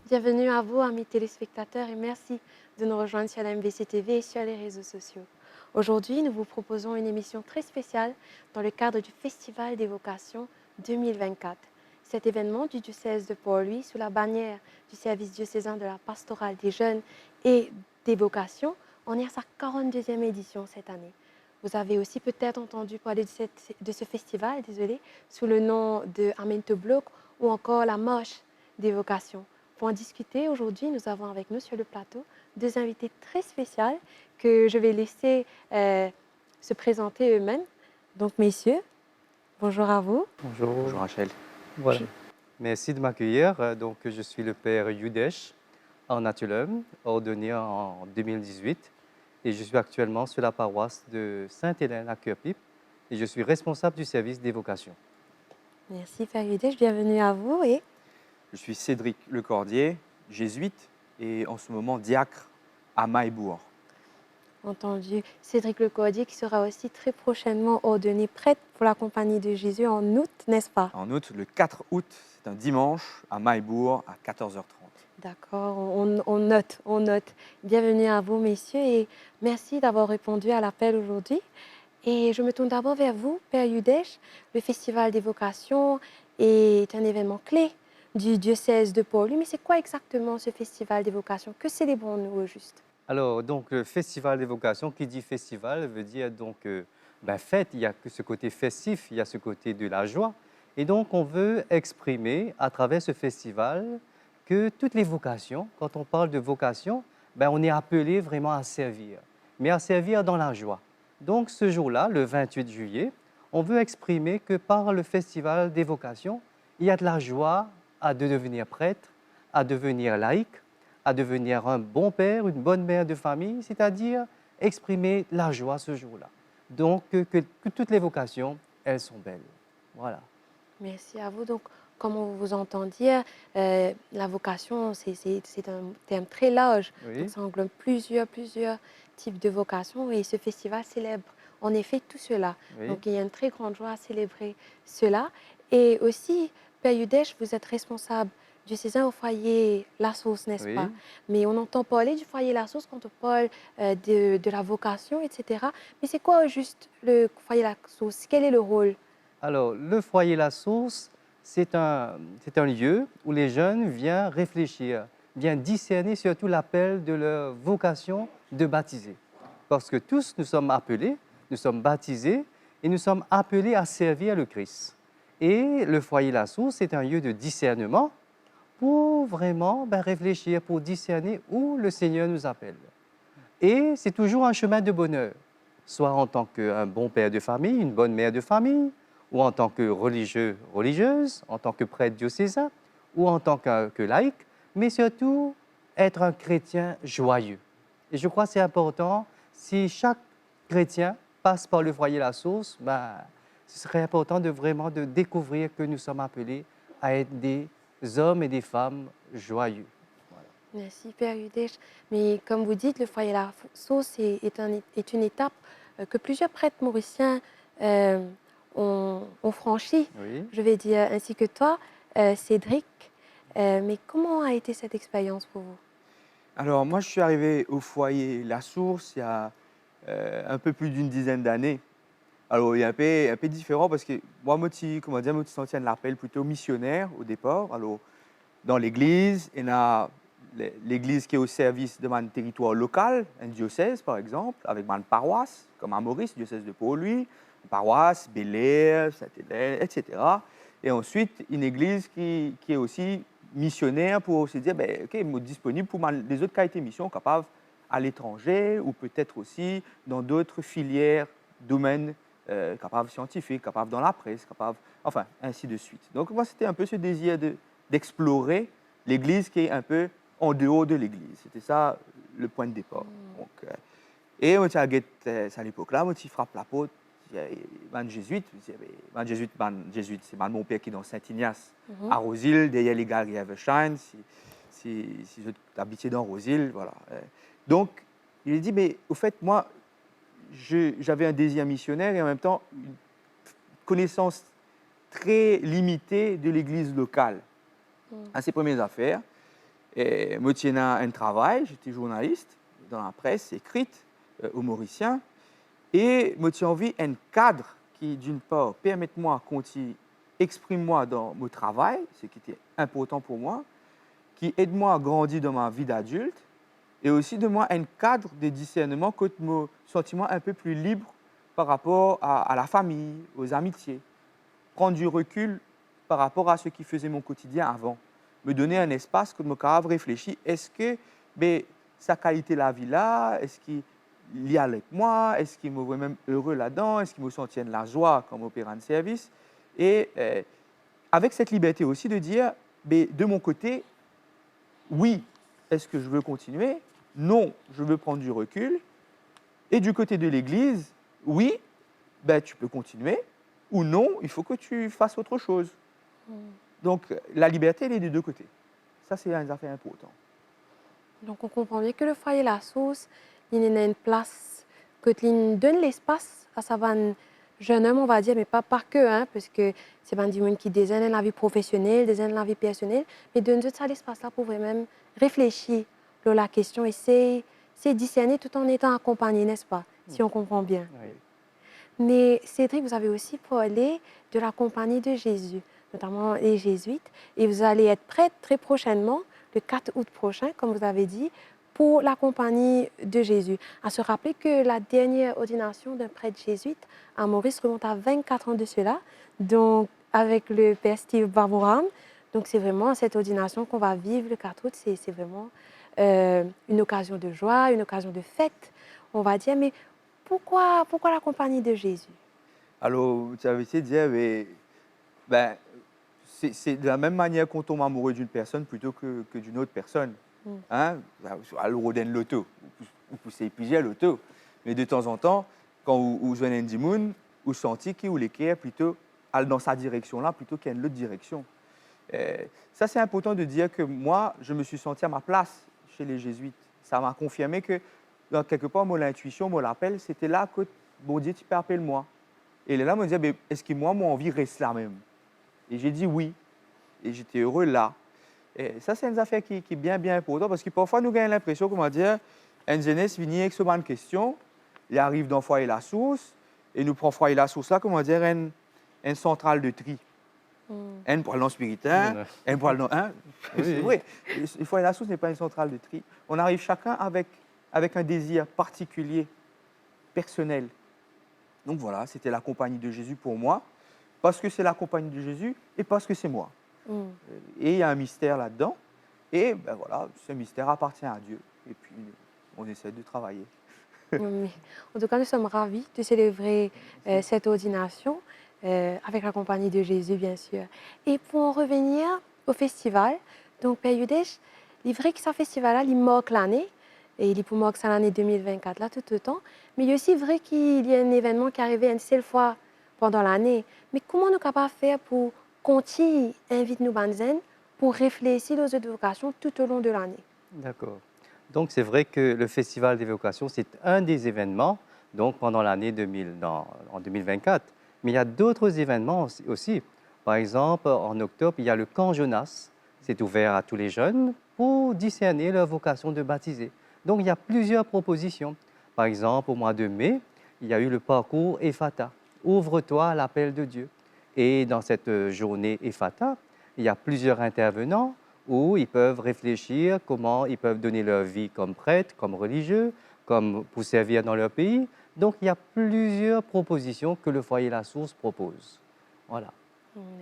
Bienvenue à vous, amis téléspectateurs, et merci de nous rejoindre sur la MBC TV et sur les réseaux sociaux. Aujourd'hui, nous vous proposons une émission très spéciale dans le cadre du Festival des vocations 2024. Cet événement du diocèse de Port-Louis, sous la bannière du service diocésain de la pastorale des jeunes et des vocations, en est à sa 42e édition cette année. Vous avez aussi peut-être entendu parler de ce festival, sous le nom de Amento Bloc ou encore la Marche des vocations. Pour en discuter, aujourd'hui, nous avons avec nous sur le plateau deux invités très spéciaux que je vais laisser se présenter eux-mêmes. Donc, messieurs, bonjour à vous. Bonjour. Bonjour Rachel. Voilà. Merci de m'accueillir. Donc, je suis le père Yudesh Arnatulum, ordonné en 2018. Et je suis actuellement sur la paroisse de Sainte-Hélène à Cœur-Pipe. Et je suis responsable du service des vocations. Merci, Père Yudesh. Bienvenue à vous. Et Je suis Cédric Lecordier, jésuite et en ce moment diacre à Maillebourg. entendu Cédric Lecordier qui sera aussi très prochainement ordonné prêtre pour la Compagnie de Jésus en août, n'est-ce pas? En août, le 4 août, c'est un dimanche à Maillebourg à 14h30. D'accord, on note. Bienvenue à vous, messieurs, et merci d'avoir répondu à l'appel aujourd'hui. Et je me tourne d'abord vers vous, Père Yudesh. Le Festival des vocations est un événement clé du diocèse de Port-Louis. Mais c'est quoi exactement ce Festival des vocations? Que célébrons-nous au juste? Alors, donc, le festival des vocations, qui dit festival, veut dire donc fête. Il y a que ce côté festif, il y a ce côté de la joie. Et donc, on veut exprimer à travers ce festival que toutes les vocations, quand on parle de vocation, on est appelé vraiment à servir, mais à servir dans la joie. Donc, ce jour-là, le 28 juillet, on veut exprimer que par le festival des vocations, il y a de la joie à de devenir prêtre, à devenir laïc, à devenir un bon père, une bonne mère de famille, c'est-à-dire exprimer la joie ce jour-là. Donc, que toutes les vocations, elles sont belles. Voilà. Merci à vous. Donc, comme on vous entend dire, la vocation, c'est un terme très large. Donc, Oui, ça englobe plusieurs types de vocations et ce festival célèbre en effet tout cela. oui, Donc, il y a une très grande joie à célébrer cela. Et aussi, Père Yudesh, vous êtes responsable diocésain au foyer La Sauce, n'est-ce pas? oui. Mais on entend parler du foyer La Sauce quand on parle de la vocation, etc. Mais c'est quoi juste le foyer La Sauce? Quel est le rôle? Alors, le foyer La Source, c'est un lieu où les jeunes viennent réfléchir, viennent discerner surtout l'appel de leur vocation de baptiser. Parce que tous nous sommes appelés, nous sommes baptisés et nous sommes appelés à servir le Christ. Et le foyer La Source, c'est un lieu de discernement pour vraiment réfléchir, pour discerner où le Seigneur nous appelle. Et c'est toujours un chemin de bonheur, soit en tant qu'un bon père de famille, une bonne mère de famille, ou en tant que religieux, religieuse, en tant que prêtre diocésain, ou en tant que laïc, mais surtout être un chrétien joyeux. Et je crois que c'est important, si chaque chrétien passe par le foyer La Source, ce serait important de vraiment de découvrir que nous sommes appelés à être des hommes et des femmes joyeux. Merci, Père Yudesh. Mais comme vous dites, le foyer La Sauce est une étape que plusieurs prêtres mauriciens euh, ont franchie, Oui. je vais dire, ainsi que toi, Cédric. Mais comment a été cette expérience pour vous? Alors moi, je suis arrivé au foyer La Source il y a un peu plus d'une dizaine d'années. Alors il est un peu différent parce que moi, comment dire, moi, je senti un appel plutôt missionnaire au départ. Alors, dans l'église, il y a l'église qui est au service de mon territoire local, un diocèse par exemple, avec ma paroisse, comme à Maurice, diocèse de Port-Louis, une paroisse, Bel-Air, Sainte-Hélène, etc. Et ensuite, une église qui est aussi missionnaire pour se dire, ben, OK, disponible pour les autres qualités de mission capables à l'étranger ou peut-être aussi dans d'autres filières, domaines capables scientifiques, capables dans la presse, capables, enfin, ainsi de suite. Donc moi, c'était un peu ce désir d'explorer l'Église qui est un peu en dehors de l'Église. C'était ça le point de départ. Donc, et on à l'époque-là, on frappe la porte, il y a un jésuite, c'est mon père qui est dans Saint-Ignace, Mhm. à Rosil, derrière les galeries Evershine, si vous habitez dans Rosil, voilà. Donc, il a dit, mais au fait, moi, j'avais un désir missionnaire et en même temps une connaissance très limité de l'église locale. Mm. À ses premières affaires, et moi, j'ai un travail, j'étais journaliste dans la presse écrite, humoricien, et moi, j'ai envie un cadre qui, d'une part, permette-moi, exprime-moi dans mon travail, ce qui était important pour moi, qui aide-moi à grandir dans ma vie d'adulte, et aussi de moi un cadre de discernement que me sentiment un peu plus libre par rapport à la famille, aux amitiés. Prendre du recul par rapport à ce qui faisait mon quotidien avant. Me donner un espace que je me capable réfléchir. Est-ce que sa qualité de la vie là, est-ce qu'il y a avec moi, est-ce qu'il me voit même heureux là-dedans, est-ce qu'il me sent de la joie comme opérant de service. Et avec cette liberté aussi de dire, de mon côté, oui, est-ce que je veux continuer? Non, je veux prendre du recul. Et du côté de l'Église, oui, tu peux continuer. Ou non, il faut que tu fasses autre chose. Mm. Donc, la liberté, elle est des deux côtés. Ça, c'est une affaire importante. Donc, on comprend bien que le foyer La Source, il y a une place que tu donnes l'espace à sa jeune homme, on va dire, mais pas que, hein, parce que c'est pas des gens qui désignent la vie professionnelle, désignent la vie personnelle, mais donne ça l'espace-là pour vraiment réfléchir sur la question et c'est discerner tout en étant accompagné, n'est-ce pas, si on comprend bien. Oui. Mais Cédric, vous avez aussi parlé de la compagnie de Jésus, notamment les jésuites, et vous allez être prête très prochainement, le 4 août prochain, comme vous avez dit, pour la compagnie de Jésus. À se rappeler que la dernière ordination d'un prêtre jésuite à Maurice remonte à 24 ans de cela, donc avec le père Steve Barboram. Donc c'est vraiment cette ordination qu'on va vivre le 4 août, c'est vraiment une occasion de joie, une occasion de fête, on va dire. Mais pourquoi la compagnie de Jésus? Alors, tu avais essayé de dire, ben, c'est de la même manière qu'on tombe amoureux d'une personne plutôt que d'une autre personne. Mm. Hein? Alors, on donne l'auto, vous poussez piger l'auto. Mais de temps en temps, quand vous jouez un Moon, vous sentez qu'il ou l'équerre plutôt aller dans sa direction là plutôt qu'il y a une autre direction. Ça, c'est important de dire que moi, je me suis senti à ma place chez les jésuites. Ça m'a confirmé que, dans quelque part, moi, l'intuition, moi, l'appel, c'était là que, bon Dieu, tu peux appeler moi. Et là, me disait, est-ce que moi, mon envie reste là même? Et j'ai dit oui. Et j'étais heureux là. Et ça, c'est une affaire qui est bien, bien importante parce que parfois, nous avons l'impression, comment dire, un jeunesse vient avec ce bonne question, il arrive dans Foyer La Source, et nous prenons Foyer La Source là, comment dire, une centrale de tri. Mm. Un pour aller dans Spiritain, un pour aller dans un. Oui, C'est oui. vrai. Il faut aller la source n'est pas une centrale de tri. On arrive chacun avec un désir particulier, personnel. Donc voilà, c'était la compagnie de Jésus pour moi, parce que c'est la compagnie de Jésus et parce que c'est moi. Mm. Et il y a un mystère là-dedans. Et voilà, ce mystère appartient à Dieu. Et puis, on essaie de travailler. Oui. En tout cas, nous sommes ravis de célébrer cette ordination avec la compagnie de Jésus, bien sûr. Et pour en revenir au festival, donc Père Yudesh, il est vrai que ce festival-là, il marque l'année, et il est pour marquer l'année 2024, là, tout le temps. Mais il est aussi vrai qu'il y a un événement qui arrive une seule fois pendant l'année. Mais comment nous sommes capables de faire pour continuer à inviter nos banzen pour réfléchir aux autres vocations tout au long de l'année? D'accord. Donc, c'est vrai que le Festival des vocations, c'est un des événements donc, pendant l'année en 2024. Mais il y a d'autres événements aussi. Par exemple, en octobre, il y a le camp Jonas. C'est ouvert à tous les jeunes pour discerner leur vocation de baptiser. Donc, il y a plusieurs propositions. Par exemple, au mois de mai, il y a eu le parcours Ephata. Ouvre-toi à l'appel de Dieu. Et dans cette journée Ephata, il y a plusieurs intervenants où ils peuvent réfléchir comment ils peuvent donner leur vie comme prêtres, comme religieux, comme pour servir dans leur pays. Donc, il y a plusieurs propositions que le foyer La Source propose. Voilà.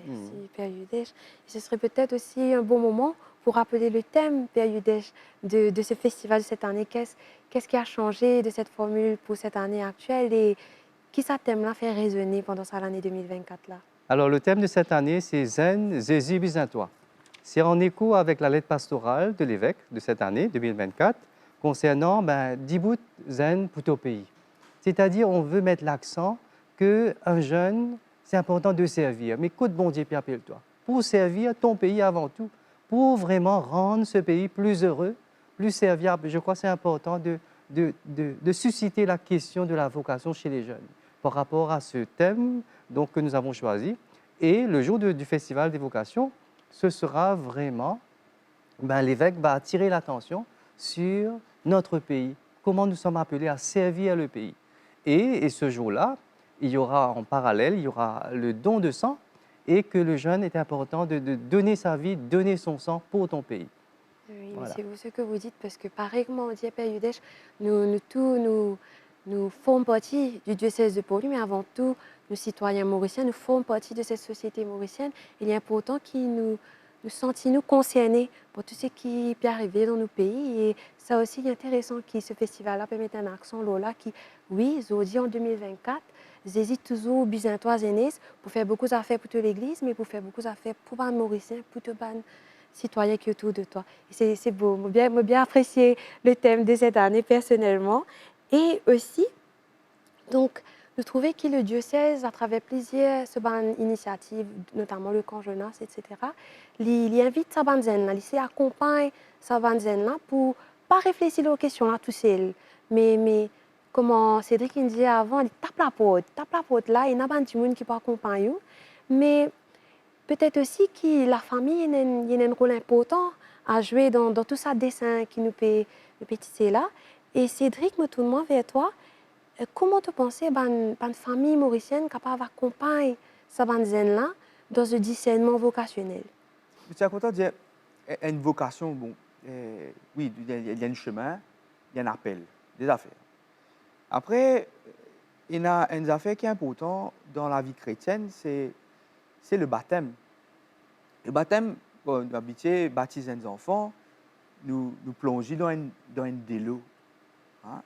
Merci, Père Yudesh. Et ce serait peut-être aussi un bon moment pour rappeler le thème, Père Yudesh, de ce festival de cette année. Qu'est-ce qui a changé de cette formule pour cette année actuelle et qui ce thème-là fait résonner pendant l'année 2024 là? Alors, le thème de cette année, c'est Zen, Jésus, Byzantois. C'est en écho avec la lettre pastorale de l'évêque de cette année, 2024, concernant Dibut Zen pour ton pays. C'est-à-dire, on veut mettre l'accent qu'un jeune, c'est important de servir. Mais écoute, bon Dieu, puis appelle-toi. Pour servir ton pays avant tout, pour vraiment rendre ce pays plus heureux, plus serviable. Je crois que c'est important de susciter la question de la vocation chez les jeunes par rapport à ce thème donc, que nous avons choisi. Et le jour du festival des vocations, ce sera vraiment, l'évêque va attirer l'attention sur notre pays, comment nous sommes appelés à servir le pays. Et ce jour-là, il y aura en parallèle, il y aura le don de sang et que le jeûne est important de donner sa vie, donner son sang pour ton pays. Oui, mais Voilà. c'est ce que vous dites, parce que pareil, comme on dit à Père Yudesh, nous formons partie du diocèse de Pau, mais avant tout, nous citoyens mauriciens, nous formons partie de cette société mauricienne. Il est important que nous sentions concernés pour tout ce qui peut arriver dans nos pays. Et ça aussi, il est intéressant que ce festival-là peut mettre un accent là, qui, oui, aujourd'hui en 2024, j'hésite toujours byzantois et pour faire beaucoup d'affaires pour toute l'Église, mais pour faire beaucoup d'affaires pour les Mauriciens, pour tout les citoyens qui sont autour de toi. C'est beau, j'ai bien apprécié le thème de cette année personnellement. Et aussi, donc, nous trouvons que le diocèse, à travers plusieurs initiatives, notamment le camp jeunesse, etc., il invite sa banzaine, il accompagne sa banzaine pour pas réfléchir aux questions là tout seul, mais comme Cédric il disait avant, il tape la porte là, il y a un petit monde qui peut accompagner, mais peut-être aussi que la famille a un rôle important à jouer dans tout ça dessin qui nous peut tisser là. Et Cédric, me tourne vers toi. Comment tu penses qu'une famille mauricienne capable d'accompagner sa banzaine là dans un discernement vocationnel? Je suis content de dire une vocation, bon, oui, il y a un chemin, il y a un appel, des affaires. Après, il y a une affaire qui est importante dans la vie chrétienne, c'est le baptême. Le baptême, bon, nous habitués, baptiser nos enfants, nous plonger dans un délo. Hein?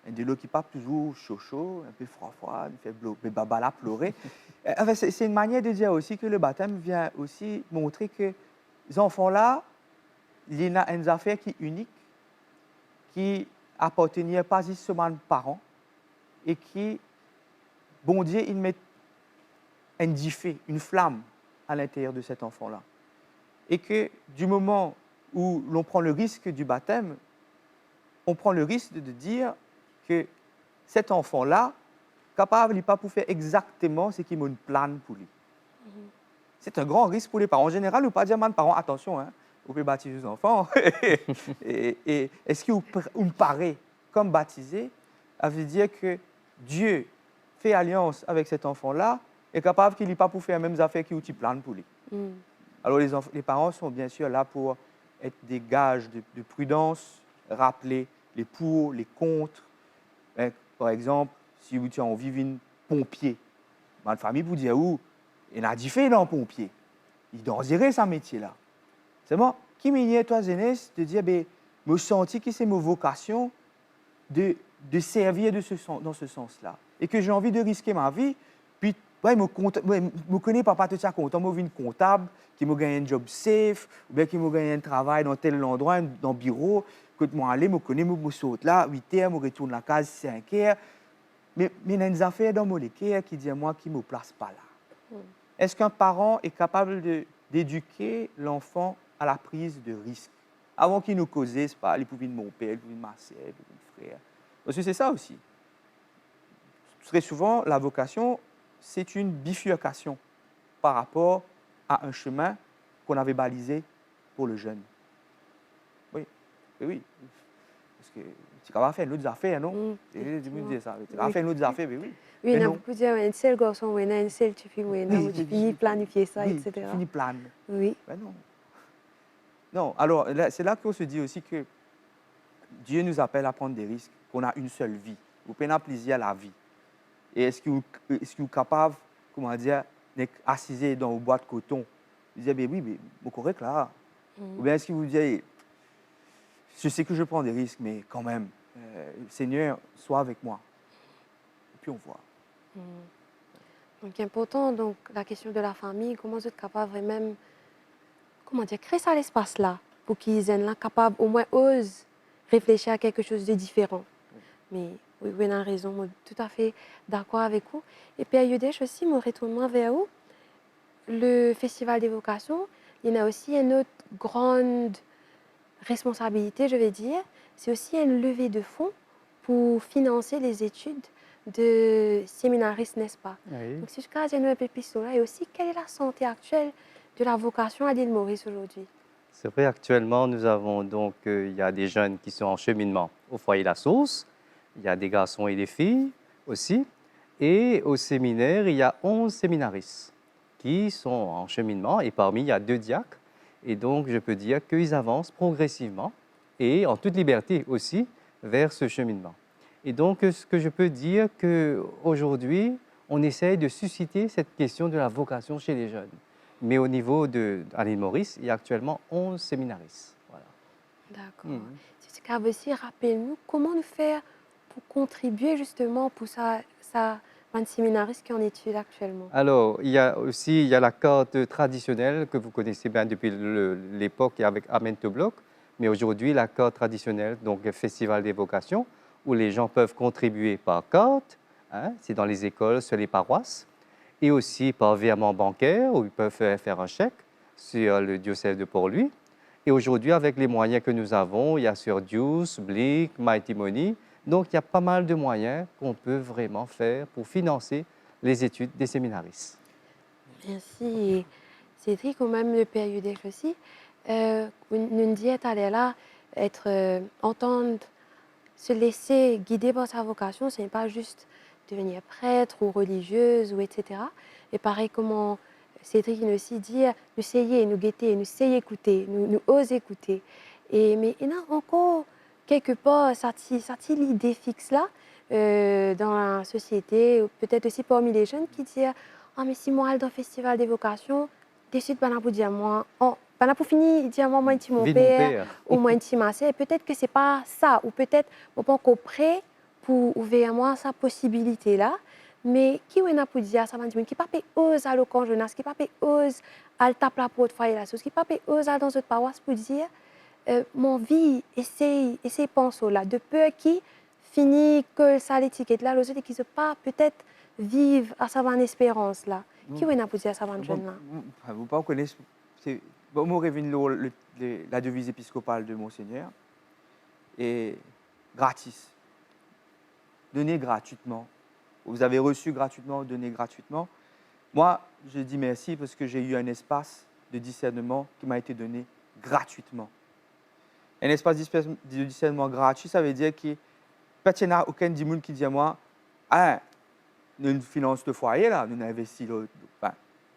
Un délo qui part toujours chaud, un peu froid, nous fait babala pleurer. Enfin, c'est une manière de dire aussi que le baptême vient aussi montrer que les enfants-là, il y a une affaire qui est unique, qui appartenait pas seulement aux parents, et qui, bon Dieu, il met un diffé, une flamme à l'intérieur de cet enfant-là. Et que du moment où l'on prend le risque du baptême, on prend le risque de dire que cet enfant-là, capable, il n'est pas pour faire exactement ce qu'il me plane pour lui. C'est un grand risque pour les parents. En général, nous ne pas dire aux parents, attention, hein, vous pouvez baptiser les enfants. et est-ce qu'il vous paraît, comme baptisé, ça veut dire que Dieu fait alliance avec cet enfant-là et capable qu'il n'est pas pour faire les mêmes affaires qu'il vous plane pour lui. Alors les parents sont bien sûr là pour être des gages de prudence, rappeler les pour, les contre. Par exemple, si vous avez envie d'un pompier, ma famille vous dit, il a dit fait dans le pompier. Il doit gérer ce métier-là. C'est bon, qui m'y toi, Zénès, de dire, me sentir que c'est ma vocation de servir dans ce sens-là. Et que j'ai envie de risquer ma vie, puis, me connais papa tout ça content, moi, une comptable, qui me gagne un job safe, ou bien qui me gagne un travail dans tel endroit, dans le bureau, que moi aller, me connais, me saute là, 8h, me retourne à la case 5h. Mais il y a des affaires dans mon cœur qui disent à moi qui ne me place pas là. Est-ce qu'un parent est capable d'éduquer l'enfant à la prise de risque avant qu'il nous cause, c'est pas, il pouvait de mon père, il pouvait de ma sœur, il pouvait de mon frère. Parce que c'est ça aussi. Très souvent, la vocation, c'est une bifurcation par rapport à un chemin qu'on avait balisé pour le jeune. Oui, oui. Parce que tu vas faire d'autres affaires, non? Tu me dis ça. Tu vas faire d'autres affaires, mais oui. Oui, il y a beaucoup de gens, un seul garçon, un seul tu finis planifier ça, oui, etc. tu finis plan. Oui. Ben non. Non, alors c'est là qu'on se dit aussi que Dieu nous appelle à prendre des risques, qu'on a une seule vie. Vous prenez plaisir à la vie. Et est-ce que vous êtes capable, comment dire, d'être assis dans une boîte de coton? Vous dites, oui, mais c'est correct là. Ou bien est-ce que vous dites, je sais que je prends des risques, mais quand même, Seigneur, sois avec moi. Et puis on voit. Donc, important, donc, la question de la famille, comment vous êtes capable même, comment dire, créer ça l'espace là, pour qu'ils soient capables, au moins, osent réfléchir à quelque chose de différent. Mais oui, vous avez raison, moi, tout à fait d'accord avec vous. Et puis, à Yodesh aussi, mon retournement vers vous, le Festival des vocations, il y en a aussi une autre grande responsabilité, je vais dire, c'est aussi une levée de fonds pour financer les études de séminaristes, n'est-ce pas? Oui. Donc, si je garde un peu plus là, et aussi, quelle est la santé actuelle de la vocation à l'île Maurice aujourd'hui? C'est vrai, actuellement, nous avons donc, il y a des jeunes qui sont en cheminement au foyer La Source, il y a des garçons et des filles aussi, et au séminaire, il y a 11 séminaristes qui sont en cheminement, et parmi, il y a 2 diacres, et donc je peux dire qu'ils avancent progressivement et en toute liberté aussi vers ce cheminement. Et donc, ce que je peux dire qu'aujourd'hui, on essaye de susciter cette question de la vocation chez les jeunes. Mais au niveau à l'île Maurice, il y a actuellement 11 séminaristes. Voilà. D'accord. Mhm. Si c'est grave aussi, rappelle-nous comment nous faire pour contribuer justement pour ça, un séminariste qui est en études actuellement. Alors, il y a aussi la carte traditionnelle que vous connaissez bien depuis l'époque avec Amen to Bloc, mais aujourd'hui, la carte traditionnelle, donc le Festival des vocations, où les gens peuvent contribuer par carte, hein, c'est dans les écoles, sur les paroisses, et aussi par virement bancaire, où ils peuvent faire un chèque sur le diocèse de Port-Louis. Et aujourd'hui, avec les moyens que nous avons, il y a sur Deuce, Blick, Mighty Money, donc il y a pas mal de moyens qu'on peut vraiment faire pour financer les études des séminaristes. Merci. Et Cédric, ou même le Père Yudek aussi, nous dit allait là, entendre, se laisser guider par sa vocation, ce n'est pas juste devenir prêtre ou religieuse ou etc. Et pareil comment Cédric nous aussi dit, nous essayer, nous guetter, nous essayer écouter, nous oser écouter. Mais il y en a encore quelque part cette idée fixe là dans la société, ou peut-être aussi parmi les jeunes qui disent ah mais si moi je dans le festival des vocations, de suite ben pour dire moi, ben pour finir dire moi inti mon Vie de mon père père. ou moi inti ma sœur, et peut-être que c'est pas ça, ou peut-être on pas encore prêt pour ouvrir moi sa possibilité là. Mais qui on a pour dire ça, qui pas ose à l'occasion jeunesse, qui pas ose à taper la porte foyer la sauce, qui pas ose à dans cette paroisse pour dire mon vie essaye penser là de peur qui finit que ça l'étiquette là, les autres qui se pas peut-être vivre à sa bonne espérance là. Qui Non. on a pour dire ça va Bon, jeune là? vous pas connaissez, bon, moi, revenu la devise épiscopale de Monseigneur est gratis, donner gratuitement. Vous avez reçu gratuitement, donné gratuitement. Moi, je dis merci parce que j'ai eu un espace de discernement qui m'a été donné gratuitement. Un espace de discernement gratuit, ça veut dire que pas qu'il n'y a aucun monde qui dit à moi, ah, nous finançons le foyer là, nous investissons, enfin,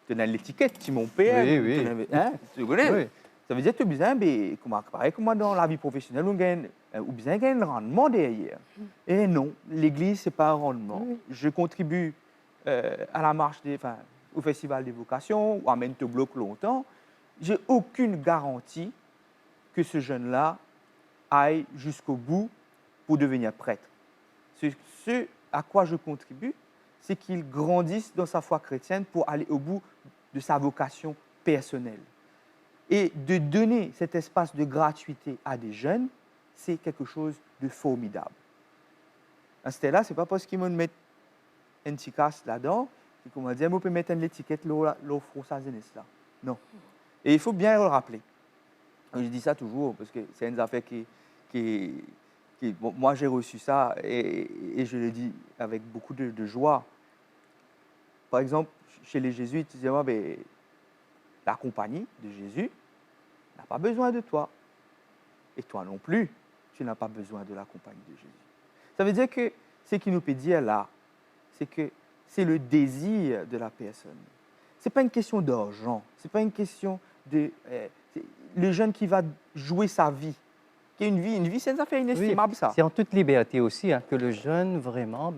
tu as l'étiquette, tu mon père, Oui, oui, hein, tu connais. oui. Ça veut dire que tu as besoin, mais pareil comme dans la vie professionnelle, on gagne, ou besoin d'un rendement derrière. Et non, l'église, ce n'est pas un rendement. Oui. Je contribue à la marche enfin, au festival des vocations, ou à Mento Bloc longtemps. J'ai aucune garantie que ce jeune-là aille jusqu'au bout pour devenir prêtre. Ce à quoi je contribue, c'est qu'il grandisse dans sa foi chrétienne pour aller au bout de sa vocation personnelle. Et de donner cet espace de gratuité à des jeunes, c'est quelque chose de formidable. À ce là, ce n'est pas parce qu'ils me mettent un petit casse là-dedans, et qu'on m'a dit, on peut mettre une étiquette, l'offre sa jeunesse là. Non. Et il faut bien le rappeler. Je dis ça toujours parce que c'est une affaire bon, moi j'ai reçu ça et je le dis avec beaucoup de joie. Par exemple, chez les jésuites, ils disaient, moi, ben, la compagnie de Jésus n'a pas besoin de toi. Et toi non plus, tu n'as pas besoin de la compagnie de Jésus. Ça veut dire que ce qu'il nous peut dire là, c'est que c'est le désir de la personne. Ce n'est pas une question d'argent, ce n'est pas une question de... le jeune qui va jouer sa vie, qui a une vie c'est une affaire Oui, inestimable ça. c'est en toute liberté aussi hein, que le jeune, vraiment,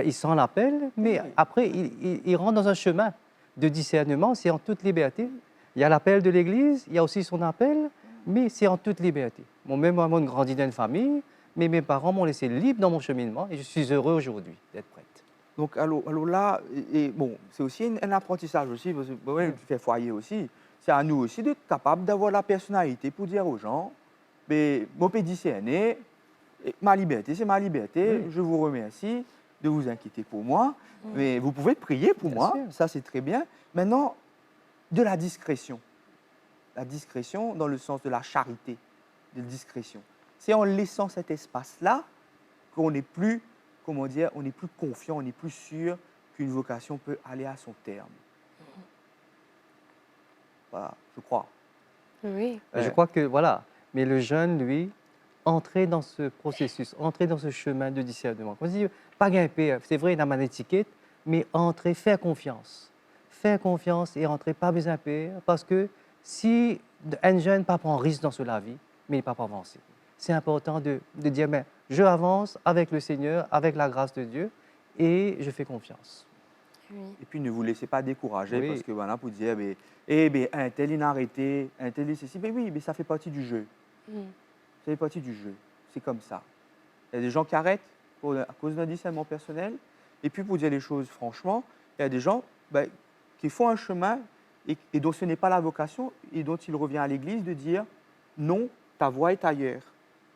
il sent l'appel, mais Oui. après, il rentre dans un chemin de discernement, c'est en toute liberté. Il y a l'appel de l'Église, il y a aussi son appel, mais c'est en toute liberté. Même moi, je grandis dans une famille, mais mes parents m'ont laissé libre dans mon cheminement et je suis heureux aujourd'hui d'être prêtre. Donc, alors là, bon, c'est aussi un apprentissage aussi, parce que tu fais foyer aussi. C'est à nous aussi d'être capable d'avoir la personnalité pour dire aux gens, mais mon discerner, ma liberté, c'est ma liberté, Oui. je vous remercie de vous inquiéter pour moi, mais vous pouvez prier pour Bien moi, sûr. ça c'est très bien. Maintenant, de la discrétion. La discrétion dans le sens de la charité, de discrétion. C'est en laissant cet espace-là qu'on n'est plus comment dire, on est plus confiant, on est plus sûr qu'une vocation peut aller à son terme. Voilà, je crois. Oui. Mais je Ouais. crois que, voilà, mais le jeune, lui, entrer dans ce processus, entrer dans ce chemin de discernement. Comme je dis, pas grimper, c'est vrai, il a mal étiquette, mais entrer, faire confiance. Faire confiance et entrer, pas besoin de peur, parce que si un jeune pas prend risque dans la vie, mais il ne peut pas avancer. C'est important de dire, mais je avance avec le Seigneur, avec la grâce de Dieu, et je fais confiance. Oui. Et puis ne vous laissez pas décourager parce Oui, que voilà, vous dites, eh ben, un tel il a arrêté, un tel il ceci. Mais oui, mais ça fait partie du jeu. Mm. Ça fait partie du jeu. C'est comme ça. Il y a des gens qui arrêtent à cause d'un discernement personnel. Et puis pour dire les choses franchement, il y a des gens ben, qui font un chemin et dont ce n'est pas la vocation et dont il revient à l'Église de dire non, ta voie est ailleurs.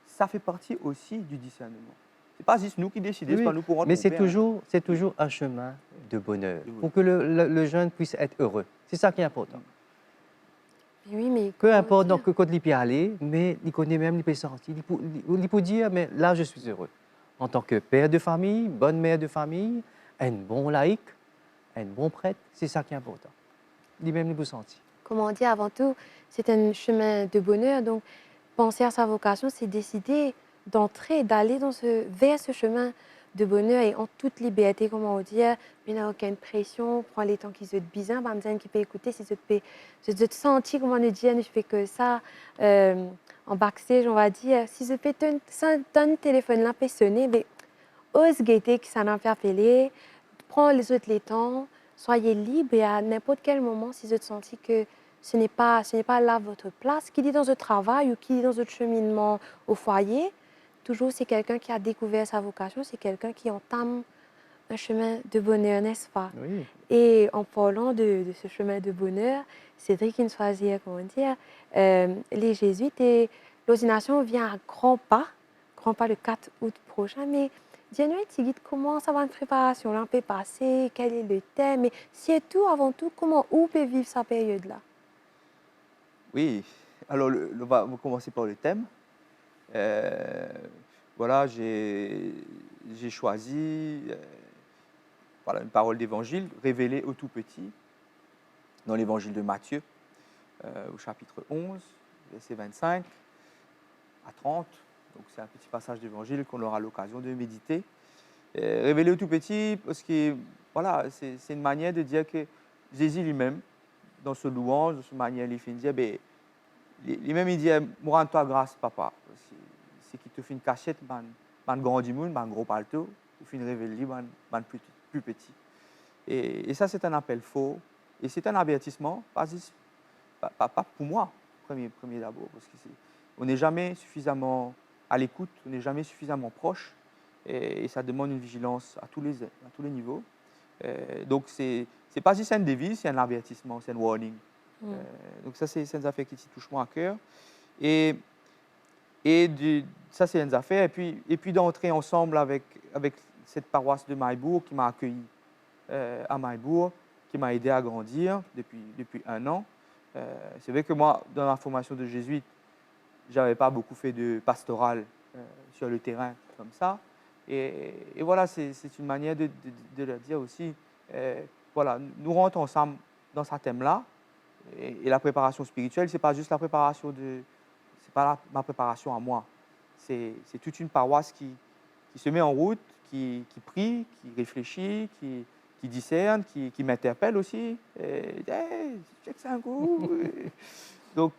Ça fait partie aussi du discernement. Ce n'est pas juste nous qui décidons, ce n'est oui, pas nous pour mais tromper. Hein. c'est Oui, toujours un chemin de bonheur, oui. pour que le jeune puisse être heureux. C'est ça qui est important. Mais oui, mais Peu comment importe dans dire? quel côté il peut aller, mais il connaît même, il peut sortir, il peut dire, mais là, je suis heureux. En tant que père de famille, bonne mère de famille, un bon laïc, un bon prêtre, c'est ça qui est important. Lui-même, il peut sentir. Comment dire, avant tout, c'est un chemin de bonheur. Donc, penser à sa vocation, c'est décider d'entrer, d'aller vers ce chemin de bonheur et en toute liberté, comment dire, il n'y a aucune pression, prends les temps qui se bizarre, par exemple, qui peut écouter, si je te sentir, comment le dire, je fais que ça, en backstage, on va dire, si je peux ton téléphone là, peut sonner, mais ose guetter que ça n'a pas appelé, prends les autres les temps, soyez libre et à n'importe quel moment, si vous sentez que ce n'est pas là votre place, qu'il est dans le travail ou qu'il est dans votre cheminement au foyer, toujours c'est quelqu'un qui a découvert sa vocation, c'est quelqu'un qui entame un chemin de bonheur, n'est-ce pas? Oui, Et en parlant de ce chemin de bonheur, Cédric il choisit, comment dire, les jésuites et l'ordination vient à grands pas le 4 août prochain, mais dis-nous, Tigit, comment ça va une préparation là, peut passer, quel est le thème, et surtout, avant tout, comment on peut vivre sa période-là? Oui, alors on va commencer par le thème. Euh, voilà, j'ai choisi voilà, une parole d'évangile révélée au tout petit dans l'évangile de Matthieu, au chapitre 11, verset 25 à 30. Donc c'est un petit passage d'évangile qu'on aura l'occasion de méditer. Révélé au tout petit parce que voilà, c'est une manière de dire que Jésus lui-même, dans ce louange, dans ce manière, il fait dire, ben, lui-même il dit, moi rends-toi grâce, papa. C'est qu'il te fait une cachette, man grand du monde, man gros palto, il fait une révélée, man plus petit. Et ça, c'est un appel faux. Et c'est un avertissement, pas pour moi, premier d'abord, parce que on n'est jamais suffisamment à l'écoute, on n'est jamais suffisamment proche, et ça demande une vigilance à tous les niveaux. Donc, c'est pas juste un devise, c'est un avertissement, c'est un warning. Euh, Mm. donc, ça, c'est une affaire qui touche moi à cœur. Et, ça, c'est une affaire. Et puis d'entrer ensemble avec cette paroisse de Maillebourg qui m'a accueilli à Maillebourg, qui m'a aidé à grandir depuis 1 an. C'est vrai que moi, dans la formation de jésuite, je n'avais pas beaucoup fait de pastoral sur le terrain comme ça. Et voilà, c'est une manière de leur dire aussi, voilà, nous rentrons ensemble dans ce thème-là. Et la préparation spirituelle, c'est pas juste c'est pas ma préparation à moi. C'est toute une paroisse qui se met en route, qui prie, qui réfléchit, qui discerne, qui m'interpelle aussi. Et, hey, check ça un coup. Donc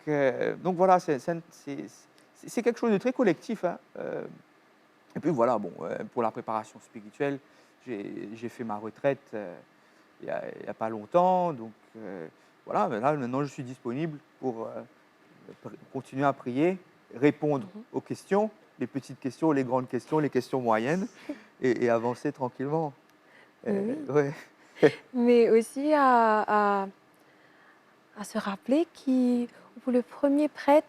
voilà, c'est quelque chose de très collectif. Hein. Et puis voilà, bon, pour la préparation spirituelle, j'ai fait ma retraite il y a pas longtemps. Donc voilà, mais là, maintenant, je suis disponible pour continuer à prier, répondre Mhm. aux questions, les petites questions, les grandes questions, les questions moyennes, et avancer tranquillement. Mais oui, Ouais. mais aussi à se rappeler qui, pour le premier prêtre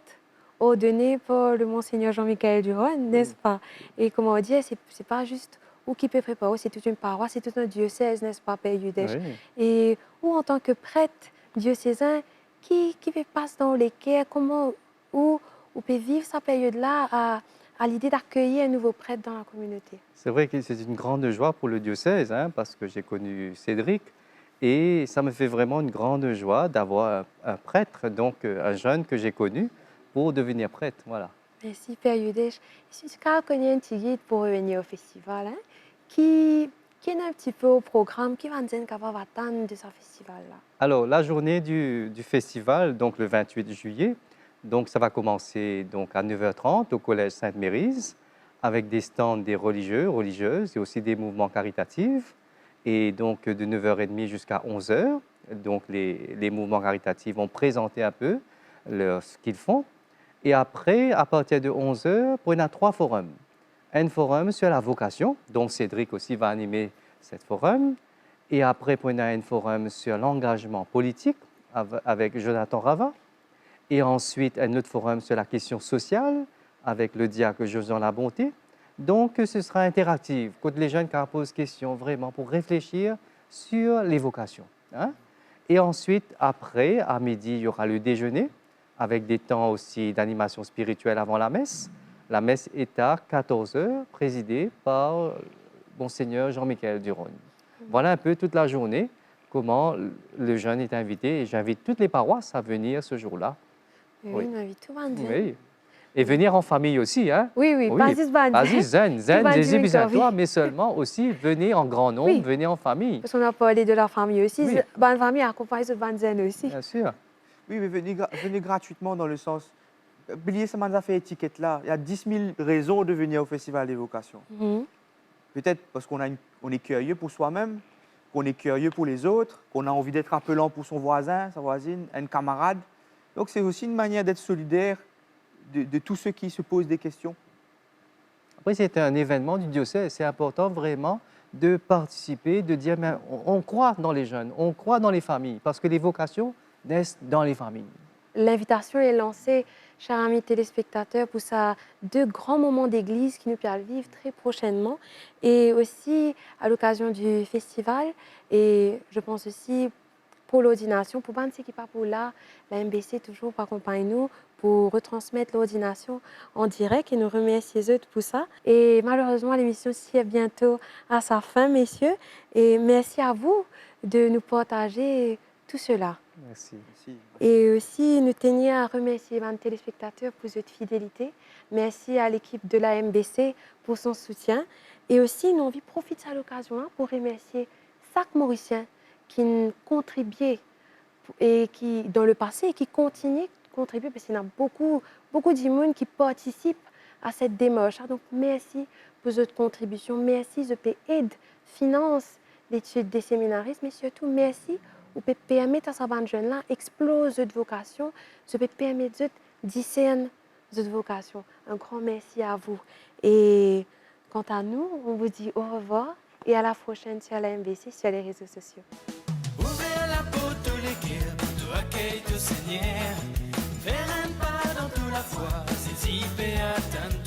ordonné par le Monseigneur Jean-Michel Duron, n'est-ce Oui. pas? Et comment dire, c'est pas juste où qui peut préparer, c'est toute une paroisse, c'est tout un diocèse, n'est-ce pas, Père Yudèche? oui. Et où en tant que prêtre diocésain, qui passe dans les quais, comment, où peut vivre sa période-là à l'idée d'accueillir un nouveau prêtre dans la communauté? C'est vrai que c'est une grande joie pour le diocèse, hein, parce que j'ai connu Cédric et ça me fait vraiment une grande joie d'avoir un prêtre, donc un jeune que j'ai connu, pour devenir prêtre. Voilà. Merci, Père Yudesh. Si tu connais un petit guide pour revenir au festival, hein, qui est un petit peu au programme, qui va nous dire qu'on va attendre de ce festival-là? Alors, la journée du festival, donc le 28 juillet, donc ça va commencer donc à 9h30 au collège Sainte-Mérise avec des stands des religieux, religieuses et aussi des mouvements caritatifs. Et donc de 9h30 jusqu'à 11h, donc les mouvements caritatifs vont présenter un peu ce qu'ils font. Et après, à partir de 11h, on a 3 forums. Un forum sur la vocation, dont Cédric aussi va animer ce forum. Et après, on a un forum sur l'engagement politique avec Jonathan Rava. Et ensuite, un autre forum sur la question sociale avec le diacre Josan Labonté. Donc, ce sera interactif. Quand les jeunes posent questions, vraiment pour réfléchir sur les vocations, hein. Et ensuite, après, à midi, il y aura le déjeuner avec des temps aussi d'animation spirituelle avant la messe. La messe est à 14h, présidée par Monseigneur Jean-Michel Duron. Voilà un peu toute la journée, comment le jeune est invité. Et j'invite toutes les paroisses à venir ce jour-là. Oui, on invite tout le monde. Oui. Et venir en famille aussi, hein? Oui, oui, pas juste Pas bandit. juste zen, bandit, Jésus oui, toi, mais seulement aussi venir en grand nombre, Oui. venir en famille. Parce qu'on a parlé de leur famille aussi. Oui. Bonne famille accompagne ce bandzen aussi. Bien sûr. Oui, mais venez gratuitement dans le sens. Oubliez ça m'a fait étiquette là. Il y a 10 000 raisons de venir au Festival des vocations. Mhm. Peut-être parce on est curieux pour soi-même, qu'on est curieux pour les autres, qu'on a envie d'être appelant pour son voisin, sa voisine, un camarade. Donc c'est aussi une manière d'être solidaire de tous ceux qui se posent des questions. Après, c'est un événement du diocèse. C'est important vraiment de participer, de dire, mais on croit dans les jeunes, on croit dans les familles, parce que les vocations naissent dans les familles. L'invitation est lancée, chers amis téléspectateurs, pour ça 2 grands moments d'église qui nous permettent de vivre très prochainement. Et aussi à l'occasion du festival. Et je pense aussi pour l'ordination, pour Bansi qui part pour là, la MBC toujours accompagne nous pour retransmettre l'ordination en direct et nous remercier eux pour ça. Et malheureusement, l'émission tire bientôt à sa fin, messieurs. Et merci à vous de nous partager tout cela. Merci. Merci. Et aussi, nous tenions à remercier les téléspectateurs pour votre fidélité. Merci à l'équipe de la MBC pour son soutien. Et aussi, nous avons profité de l'occasion pour remercier chaque Mauricien qui contribuait et qui, dans le passé, et qui continue de contribuer parce qu'il y a beaucoup d'immunes qui participent à cette démarche. Donc, merci pour votre contribution. Merci de aide, finance l'étude des séminaristes, mais surtout, merci vous pouvez permettre à ces jeunes-là d'exploser de vocation, ça peut permettre de discerner de vocation. Un grand merci à vous. Et quant à nous, on vous dit au revoir et à la prochaine sur la MBC, sur les réseaux sociaux. Ouvrez la porte de l'équerre, tout accueille, tout Seigneur. Faire un pas dans toute la foi, c'est y peut atteindre.